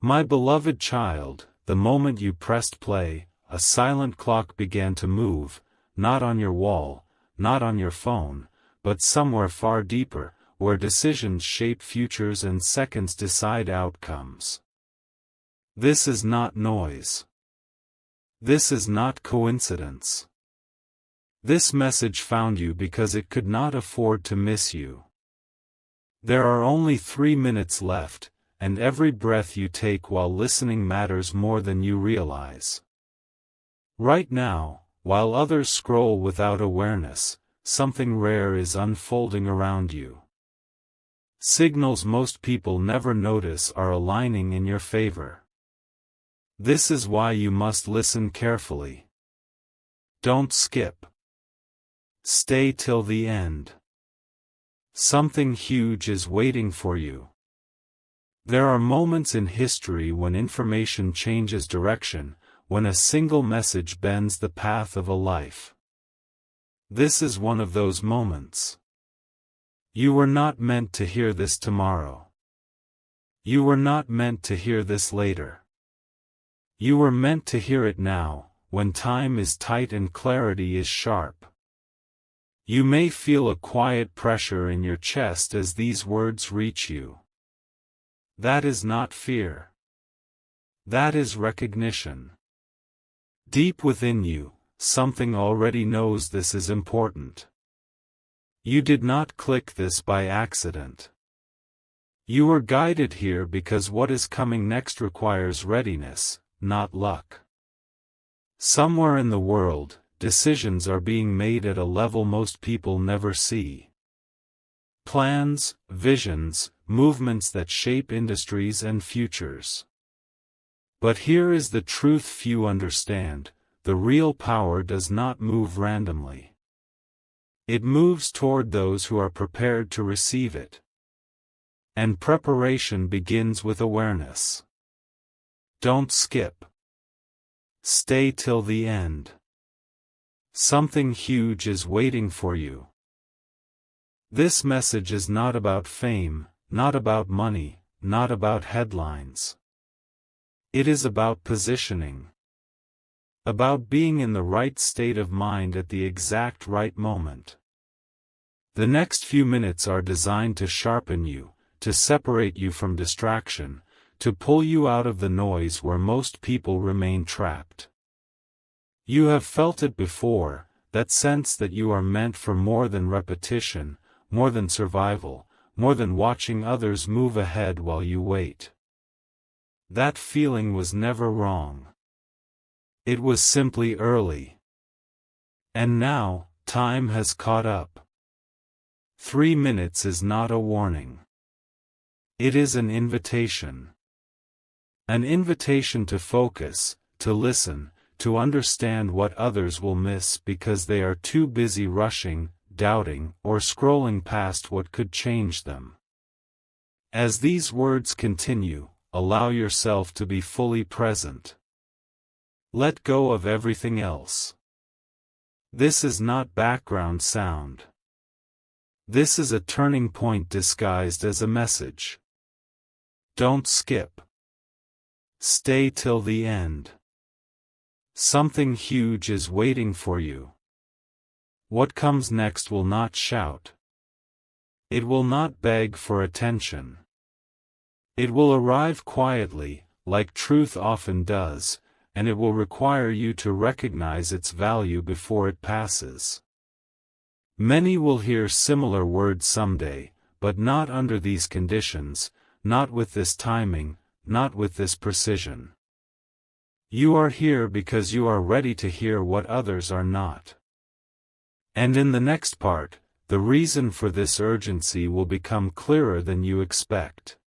My beloved child, the moment you pressed play, a silent clock began to move, not on your wall, not on your phone, but somewhere far deeper, where decisions shape futures and seconds decide outcomes. This is not noise. This is not coincidence. This message found you because it could not afford to miss you. There are only 3 minutes left, and every breath you take while listening matters more than you realize. Right now, while others scroll without awareness, something rare is unfolding around you. Signals most people never notice are aligning in your favor. This is why you must listen carefully. Don't skip. Stay till the end. Something huge is waiting for you. There are moments in history when information changes direction, when a single message bends the path of a life. This is one of those moments. You were not meant to hear this tomorrow. You were not meant to hear this later. You were meant to hear it now, when time is tight and clarity is sharp. You may feel a quiet pressure in your chest as these words reach you. That is not fear. That is recognition. Deep within you, something already knows this is important. You did not click this by accident. You were guided here because what is coming next requires readiness, not luck. Somewhere in the world, decisions are being made at a level most people never see. Plans, visions, movements that shape industries and futures. But here is the truth few understand: the real power does not move randomly. It moves toward those who are prepared to receive it. And preparation begins with awareness. Don't skip. Stay till the end. Something huge is waiting for you. This message is not about fame, not about money, not about headlines. It is about positioning. About being in the right state of mind at the exact right moment. The next few minutes are designed to sharpen you, to separate you from distraction, to pull you out of the noise where most people remain trapped. You have felt it before, that sense that you are meant for more than repetition, more than survival, more than watching others move ahead while you wait. That feeling was never wrong. It was simply early. And now, time has caught up. 3 minutes is not a warning. It is an invitation. An invitation to focus, to listen, to understand what others will miss because they are too busy rushing, doubting, or scrolling past what could change them. As these words continue, allow yourself to be fully present. Let go of everything else. This is not background sound. This is a turning point disguised as a message. Don't skip. Stay till the end. Something huge is waiting for you. What comes next will not shout. It will not beg for attention. It will arrive quietly, like truth often does, and it will require you to recognize its value before it passes. Many will hear similar words someday, but not under these conditions, not with this timing, not with this precision. You are here because you are ready to hear what others are not. And in the next part, the reason for this urgency will become clearer than you expect.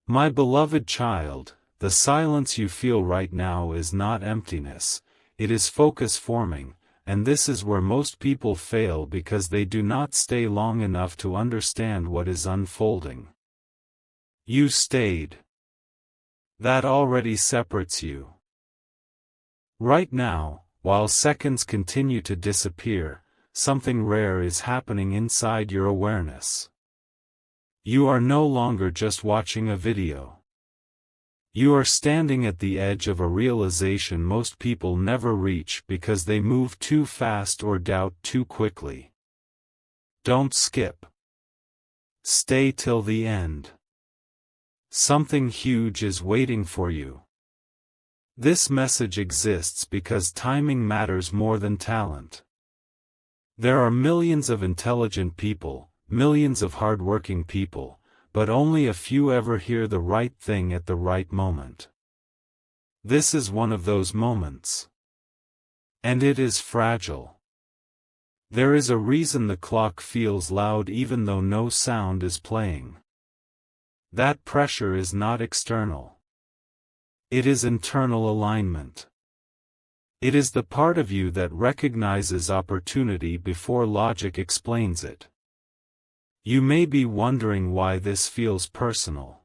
My beloved child, the silence you feel right now is not emptiness, it is focus forming, and this is where most people fail because they do not stay long enough to understand what is unfolding. You stayed. That already separates you. Right now, while seconds continue to disappear, something rare is happening inside your awareness. You are no longer just watching a video. You are standing at the edge of a realization most people never reach because they move too fast or doubt too quickly. Don't skip. Stay till the end. Something huge is waiting for you. This message exists because timing matters more than talent. There are millions of intelligent people, millions of hardworking people, but only a few ever hear the right thing at the right moment. This is one of those moments. And it is fragile. There is a reason the clock feels loud even though no sound is playing. That pressure is not external. It is internal alignment. It is the part of you that recognizes opportunity before logic explains it. You may be wondering why this feels personal.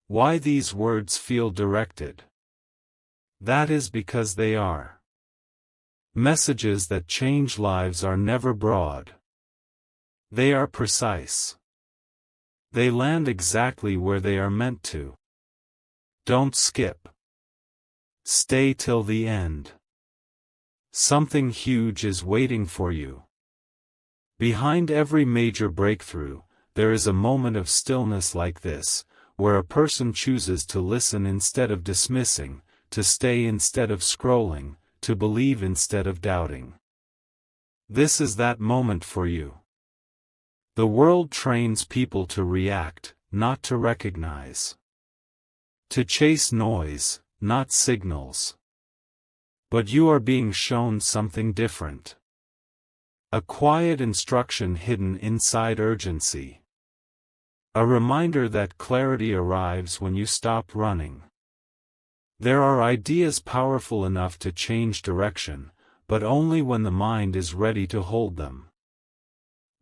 Why these words feel directed. That is because they are. Messages that change lives are never broad. They are precise. They land exactly where they are meant to. Don't skip. Stay till the end. Something huge is waiting for you. Behind every major breakthrough, there is a moment of stillness like this, where a person chooses to listen instead of dismissing, to stay instead of scrolling, to believe instead of doubting. This is that moment for you. The world trains people to react, not to recognize. To chase noise, not signals. But you are being shown something different. A quiet instruction hidden inside urgency. A reminder that clarity arrives when you stop running. There are ideas powerful enough to change direction, but only when the mind is ready to hold them.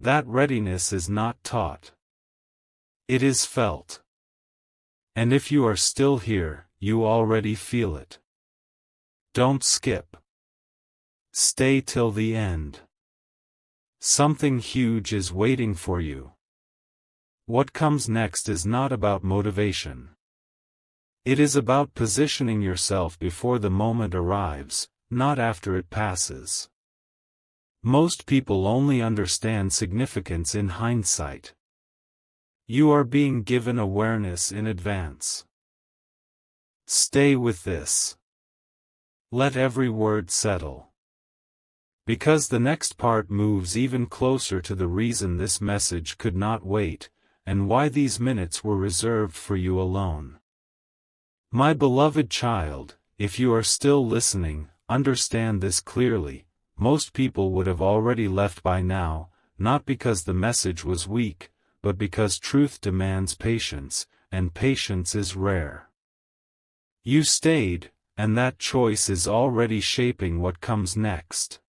That readiness is not taught. It is felt. And if you are still here, you already feel it. Don't skip. Stay till the end. Something huge is waiting for you. What comes next is not about motivation. It is about positioning yourself before the moment arrives, not after it passes. Most people only understand significance in hindsight. You are being given awareness in advance. Stay with this. Let every word settle. Because the next part moves even closer to the reason this message could not wait, and why these minutes were reserved for you alone. My beloved child, if you are still listening, understand this clearly. Most people would have already left by now, not because the message was weak, but because truth demands patience, and patience is rare. You stayed, and that choice is already shaping what comes next.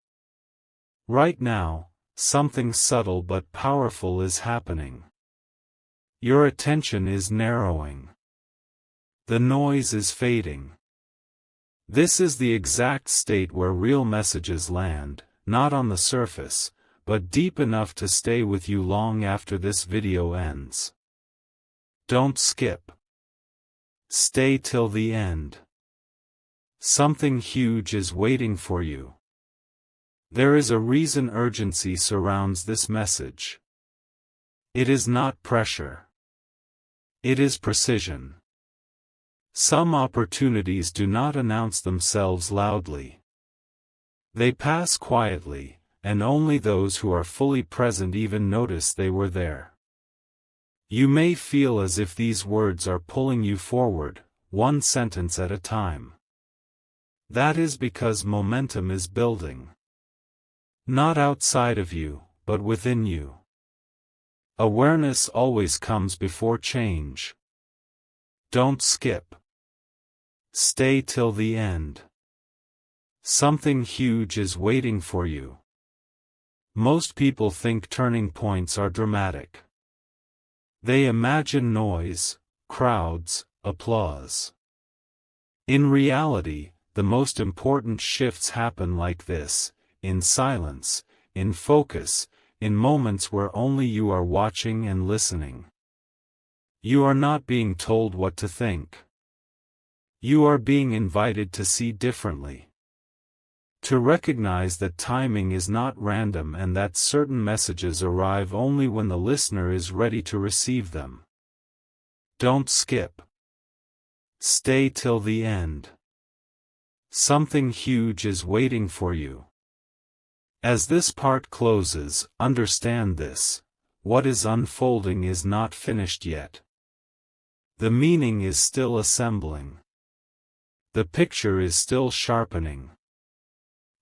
Right now, something subtle but powerful is happening. Your attention is narrowing. The noise is fading. This is the exact state where real messages land, not on the surface, but deep enough to stay with you long after this video ends. Don't skip. Stay till the end. Something huge is waiting for you. There is a reason urgency surrounds this message. It is not pressure. It is precision. Some opportunities do not announce themselves loudly. They pass quietly, and only those who are fully present even notice they were there. You may feel as if these words are pulling you forward, one sentence at a time. That is because momentum is building. Not outside of you, but within you. Awareness always comes before change. Don't skip. Stay till the end. Something huge is waiting for you. Most people think turning points are dramatic. They imagine noise, crowds, applause. In reality, the most important shifts happen like this, in silence, in focus, in moments where only you are watching and listening. You are not being told what to think. You are being invited to see differently. To recognize that timing is not random and that certain messages arrive only when the listener is ready to receive them. Don't skip. Stay till the end. Something huge is waiting for you. As this part closes, understand this: what is unfolding is not finished yet. The meaning is still assembling. The picture is still sharpening.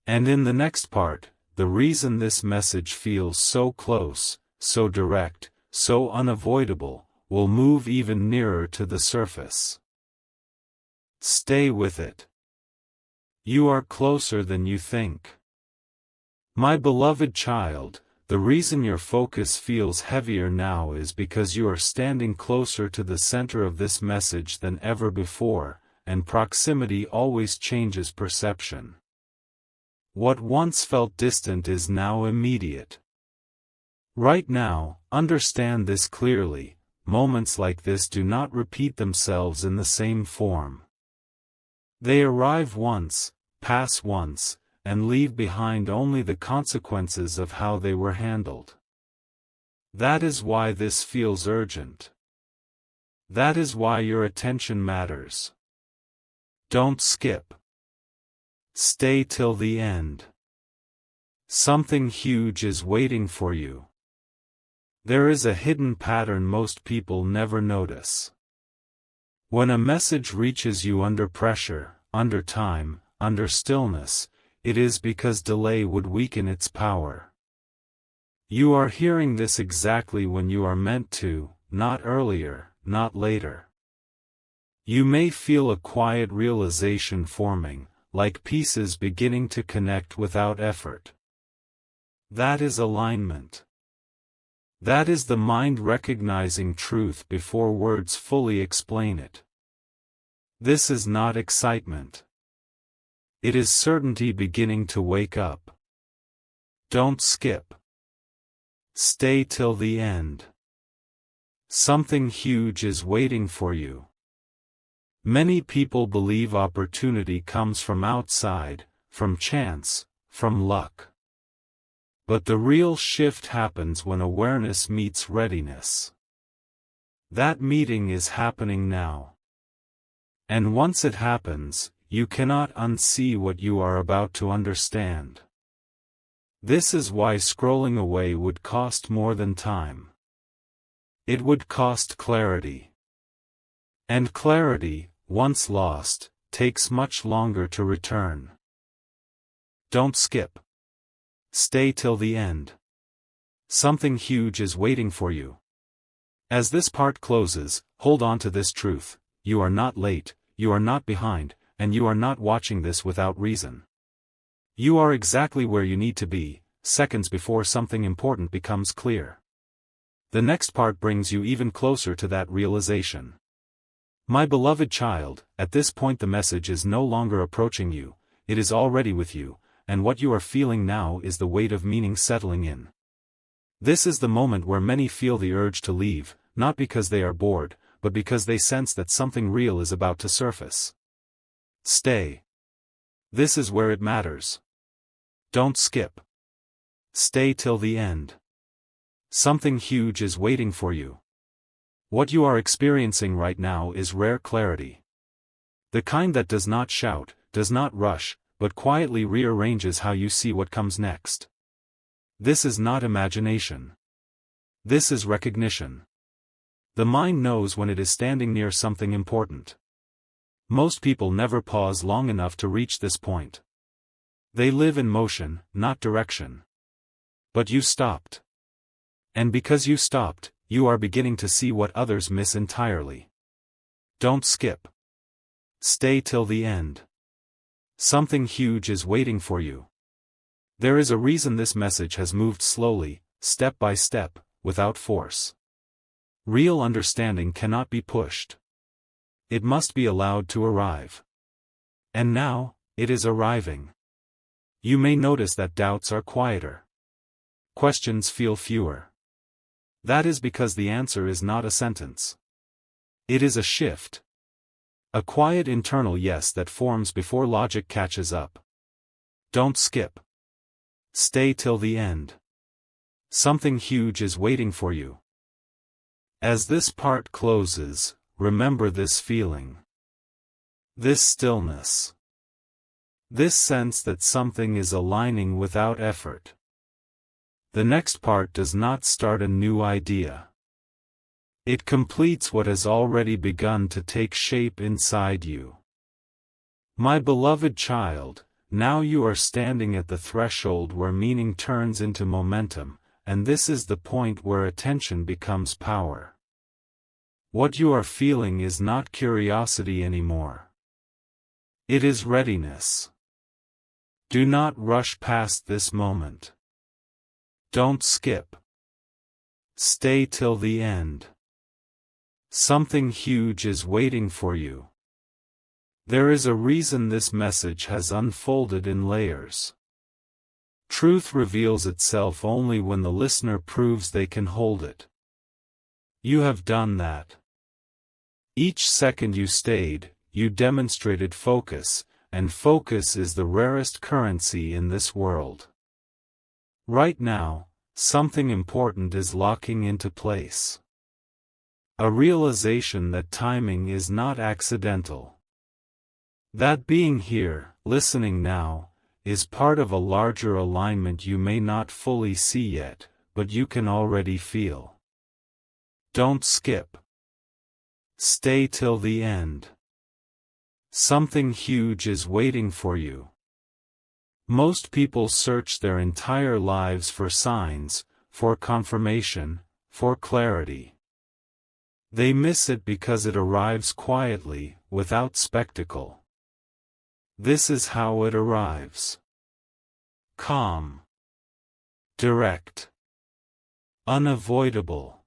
And in the next part, the reason this message feels so close, so direct, so unavoidable, will move even nearer to the surface. Stay with it. You are closer than you think. My beloved child, the reason your focus feels heavier now is because you are standing closer to the center of this message than ever before, and proximity always changes perception. What once felt distant is now immediate. Right now, understand this clearly: moments like this do not repeat themselves in the same form. They arrive once, pass once, and leave behind only the consequences of how they were handled. That is why this feels urgent. That is why your attention matters. Don't skip. Stay till the end. Something huge is waiting for you. There is a hidden pattern most people never notice. When a message reaches you under pressure, under time, under stillness, it is because delay would weaken its power. You are hearing this exactly when you are meant to, not earlier, not later. You may feel a quiet realization forming, like pieces beginning to connect without effort. That is alignment. That is the mind recognizing truth before words fully explain it. This is not excitement. It is certainty beginning to wake up. Don't skip. Stay till the end. Something huge is waiting for you. Many people believe opportunity comes from outside, from chance, from luck. But the real shift happens when awareness meets readiness. That meeting is happening now. And once it happens, you cannot unsee what you are about to understand. This is why scrolling away would cost more than time. It would cost clarity. And clarity, once lost, takes much longer to return. Don't skip. Stay till the end. Something huge is waiting for you. As this part closes, hold on to this truth: you are not late, you are not behind, and you are not watching this without reason. You are exactly where you need to be, seconds before something important becomes clear. The next part brings you even closer to that realization. My beloved child, at this point the message is no longer approaching you, it is already with you, and what you are feeling now is the weight of meaning settling in. This is the moment where many feel the urge to leave, not because they are bored, but because they sense that something real is about to surface. Stay. This is where it matters. Don't skip. Stay till the end. Something huge is waiting for you. What you are experiencing right now is rare clarity. The kind that does not shout, does not rush, but quietly rearranges how you see what comes next. This is not imagination. This is recognition. The mind knows when it is standing near something important. Most people never pause long enough to reach this point. They live in motion, not direction. But you stopped. And because you stopped, you are beginning to see what others miss entirely. Don't skip. Stay till the end. Something huge is waiting for you. There is a reason this message has moved slowly, step by step, without force. Real understanding cannot be pushed. It must be allowed to arrive. And now, it is arriving. You may notice that doubts are quieter. Questions feel fewer. That is because the answer is not a sentence. It is a shift. A quiet internal yes that forms before logic catches up. Don't skip. Stay till the end. Something huge is waiting for you. As this part closes, remember this feeling. This stillness. This sense that something is aligning without effort. The next part does not start a new idea. It completes what has already begun to take shape inside you. My beloved child, now you are standing at the threshold where meaning turns into momentum, and this is the point where attention becomes power. What you are feeling is not curiosity anymore. It is readiness. Do not rush past this moment. Don't skip. Stay till the end. Something huge is waiting for you. There is a reason this message has unfolded in layers. Truth reveals itself only when the listener proves they can hold it. You have done that. Each second you stayed, you demonstrated focus, and focus is the rarest currency in this world. Right now, something important is locking into place. A realization that timing is not accidental. That being here, listening now, is part of a larger alignment you may not fully see yet, but you can already feel. Don't skip. Stay till the end. Something huge is waiting for you. Most people search their entire lives for signs, for confirmation, for clarity. They miss it because it arrives quietly, without spectacle. This is how it arrives. Calm. Direct. Unavoidable.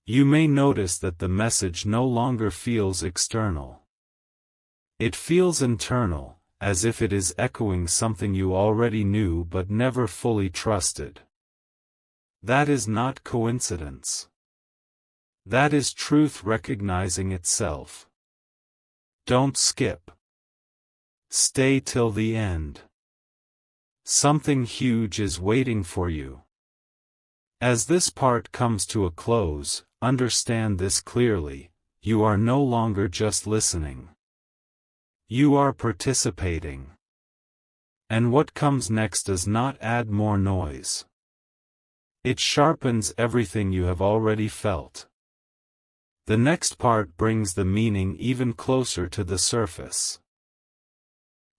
You may notice that the message no longer feels external. It feels internal, as if it is echoing something you already knew but never fully trusted. That is not coincidence. That is truth recognizing itself. Don't skip. Stay till the end. Something huge is waiting for you. As this part comes to a close, understand this clearly: you are no longer just listening. You are participating. And what comes next does not add more noise. It sharpens everything you have already felt. The next part brings the meaning even closer to the surface.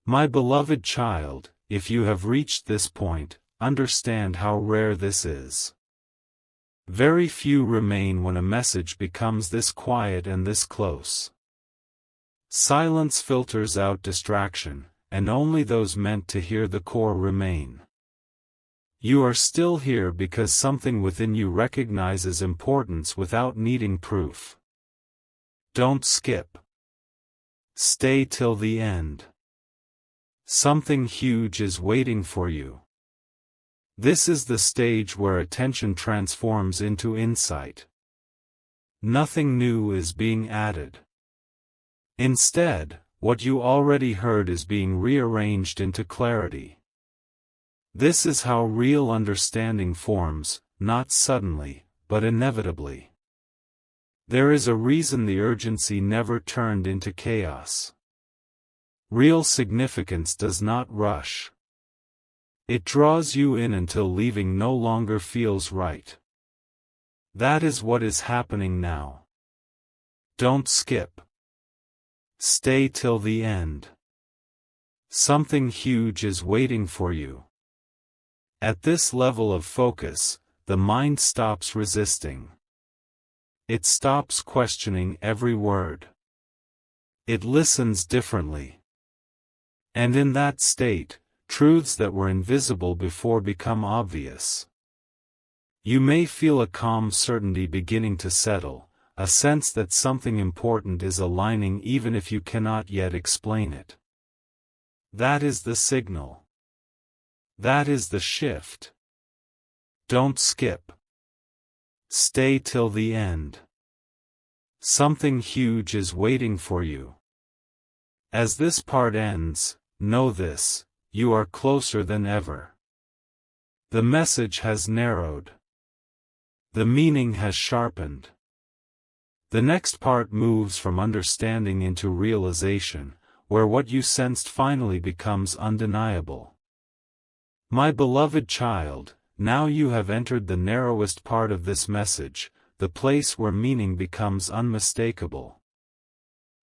My beloved child, if you have reached this point, understand how rare this is. Very few remain when a message becomes this quiet and this close. Silence filters out distraction, and only those meant to hear the core remain. You are still here because something within you recognizes importance without needing proof. Don't skip. Stay till the end. Something huge is waiting for you. This is the stage where attention transforms into insight. Nothing new is being added. Instead, what you already heard is being rearranged into clarity. This is how real understanding forms, not suddenly, but inevitably. There is a reason the urgency never turned into chaos. Real significance does not rush. It draws you in until leaving no longer feels right. That is what is happening now. Don't skip. Stay till the end. Something huge is waiting for you. At this level of focus, the mind stops resisting. It stops questioning every word. It listens differently. And in that state, truths that were invisible before become obvious. You may feel a calm certainty beginning to settle, a sense that something important is aligning even if you cannot yet explain it. That is the signal. That is the shift. Don't skip. Stay till the end. Something huge is waiting for you. As this part ends, know this: you are closer than ever. The message has narrowed. The meaning has sharpened. The next part moves from understanding into realization, where what you sensed finally becomes undeniable. My beloved child, now you have entered the narrowest part of this message, the place where meaning becomes unmistakable.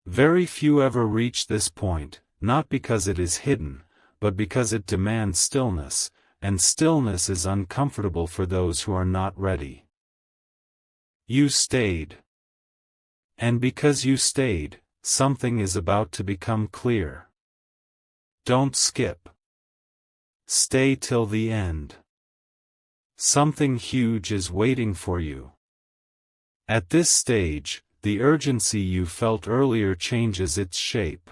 Very few ever reach this point, not because it is hidden, but because it demands stillness, and stillness is uncomfortable for those who are not ready. You stayed. And because you stayed, something is about to become clear. Don't skip. Stay till the end. Something huge is waiting for you. At this stage, the urgency you felt earlier changes its shape.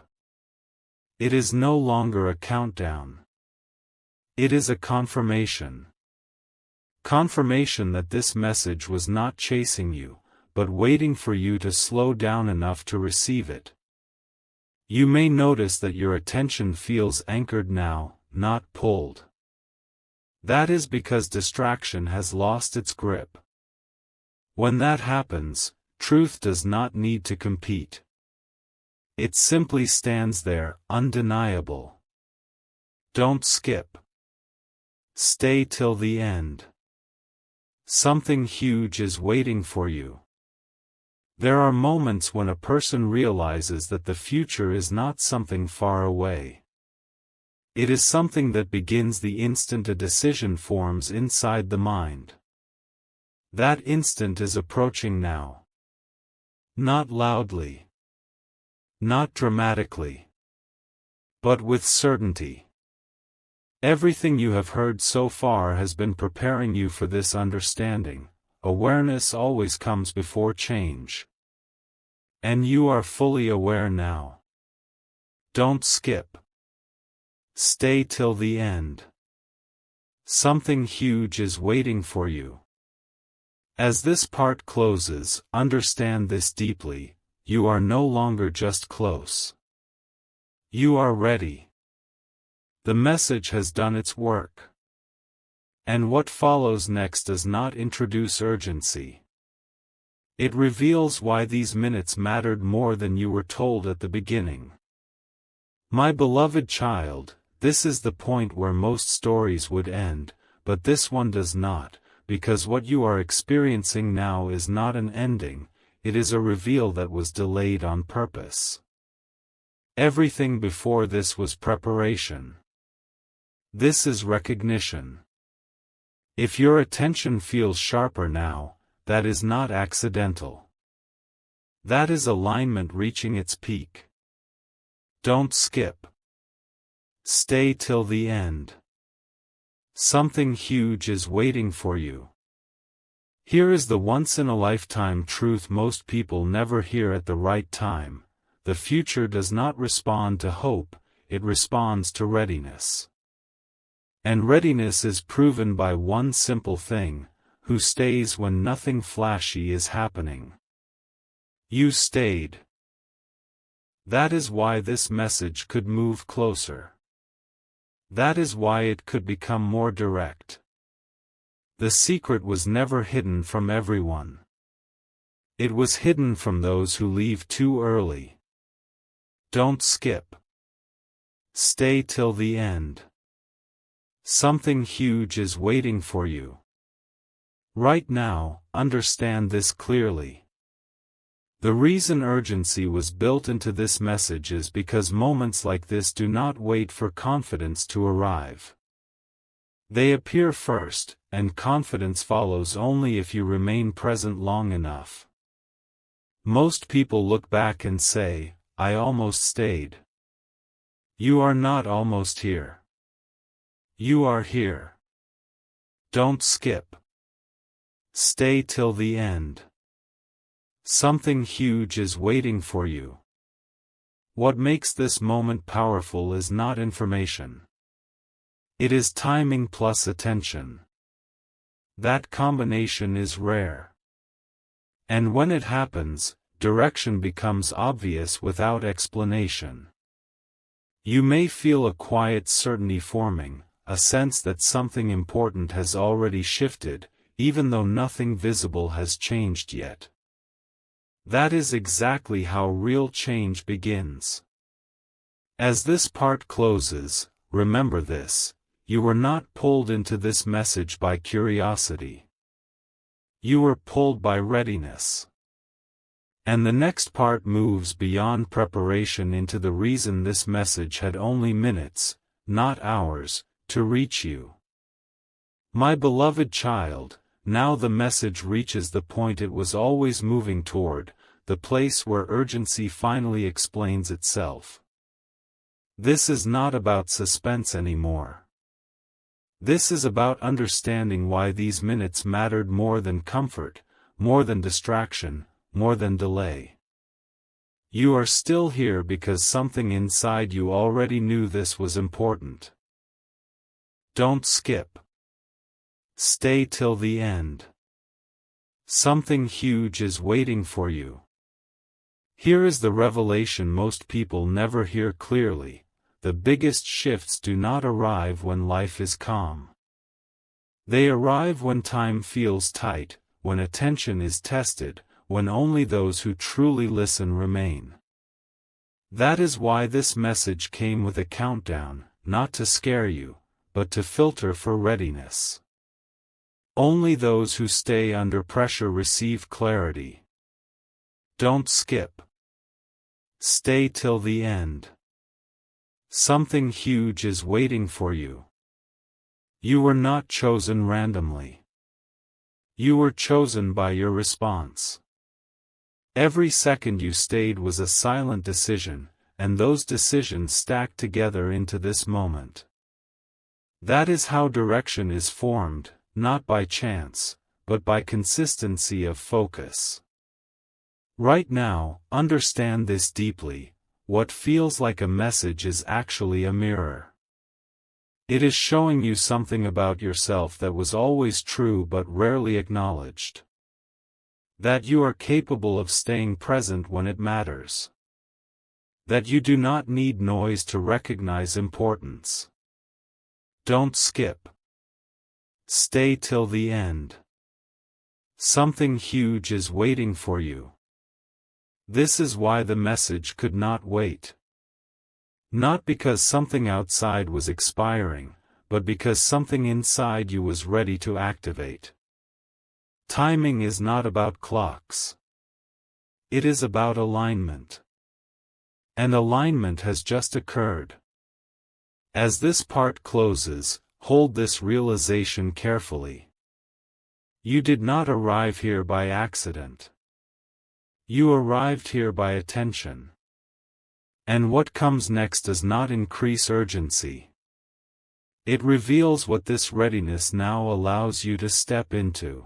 It is no longer a countdown. It is a confirmation. Confirmation that this message was not chasing you, but waiting for you to slow down enough to receive it. You may notice that your attention feels anchored now, not pulled. That is because distraction has lost its grip. When that happens, truth does not need to compete. It simply stands there, undeniable. Don't skip. Stay till the end. Something huge is waiting for you. There are moments when a person realizes that the future is not something far away. It is something that begins the instant a decision forms inside the mind. That instant is approaching now. Not loudly. Not dramatically. But with certainty. Everything you have heard so far has been preparing you for this understanding. Awareness always comes before change. And you are fully aware now. Don't skip. Stay till the end. Something huge is waiting for you. As this part closes, understand this deeply: you are no longer just close. You are ready. The message has done its work. And what follows next does not introduce urgency. It reveals why these minutes mattered more than you were told at the beginning. My beloved child, this is the point where most stories would end, but this one does not, because what you are experiencing now is not an ending, it is a reveal that was delayed on purpose. Everything before this was preparation. This is recognition. If your attention feels sharper now, that is not accidental. That is alignment reaching its peak. Don't skip. Stay till the end. Something huge is waiting for you. Here is the once-in-a-lifetime truth most people never hear at the right time: the future does not respond to hope, it responds to readiness. And readiness is proven by one simple thing: who stays when nothing flashy is happening. You stayed. That is why this message could move closer. That is why it could become more direct. The secret was never hidden from everyone. It was hidden from those who leave too early. Don't skip. Stay till the end. Something huge is waiting for you. Right now, understand this clearly. The reason urgency was built into this message is because moments like this do not wait for confidence to arrive. They appear first, and confidence follows only if you remain present long enough. Most people look back and say, "I almost stayed." You are not almost here. You are here. Don't skip. Stay till the end. Something huge is waiting for you. What makes this moment powerful is not information. It is timing plus attention. That combination is rare. And when it happens, direction becomes obvious without explanation. You may feel a quiet certainty forming, a sense that something important has already shifted, even though nothing visible has changed yet. That is exactly how real change begins. As this part closes, remember this: you were not pulled into this message by curiosity. You were pulled by readiness. And the next part moves beyond preparation into the reason this message had only minutes, not hours, to reach you. My beloved child, now the message reaches the point it was always moving toward, the place where urgency finally explains itself. This is not about suspense anymore. This is about understanding why these minutes mattered more than comfort, more than distraction, more than delay. You are still here because something inside you already knew this was important. Don't skip. Stay till the end. Something huge is waiting for you. Here is the revelation most people never hear clearly: the biggest shifts do not arrive when life is calm. They arrive when time feels tight, when attention is tested, when only those who truly listen remain. That is why this message came with a countdown, not to scare you, but to filter for readiness. Only those who stay under pressure receive clarity. Don't skip. Stay till the end. Something huge is waiting for you. You were not chosen randomly. You were chosen by your response. Every second you stayed was a silent decision, and those decisions stacked together into this moment. That is how direction is formed, not by chance, but by consistency of focus. Right now, understand this deeply: what feels like a message is actually a mirror. It is showing you something about yourself that was always true but rarely acknowledged. That you are capable of staying present when it matters. That you do not need noise to recognize importance. Don't skip. Stay till the end. Something huge is waiting for you. This is why the message could not wait. Not because something outside was expiring, but because something inside you was ready to activate. Timing is not about clocks. It is about alignment. And alignment has just occurred. As this part closes, hold this realization carefully. You did not arrive here by accident. You arrived here by attention. And what comes next does not increase urgency. It reveals what this readiness now allows you to step into.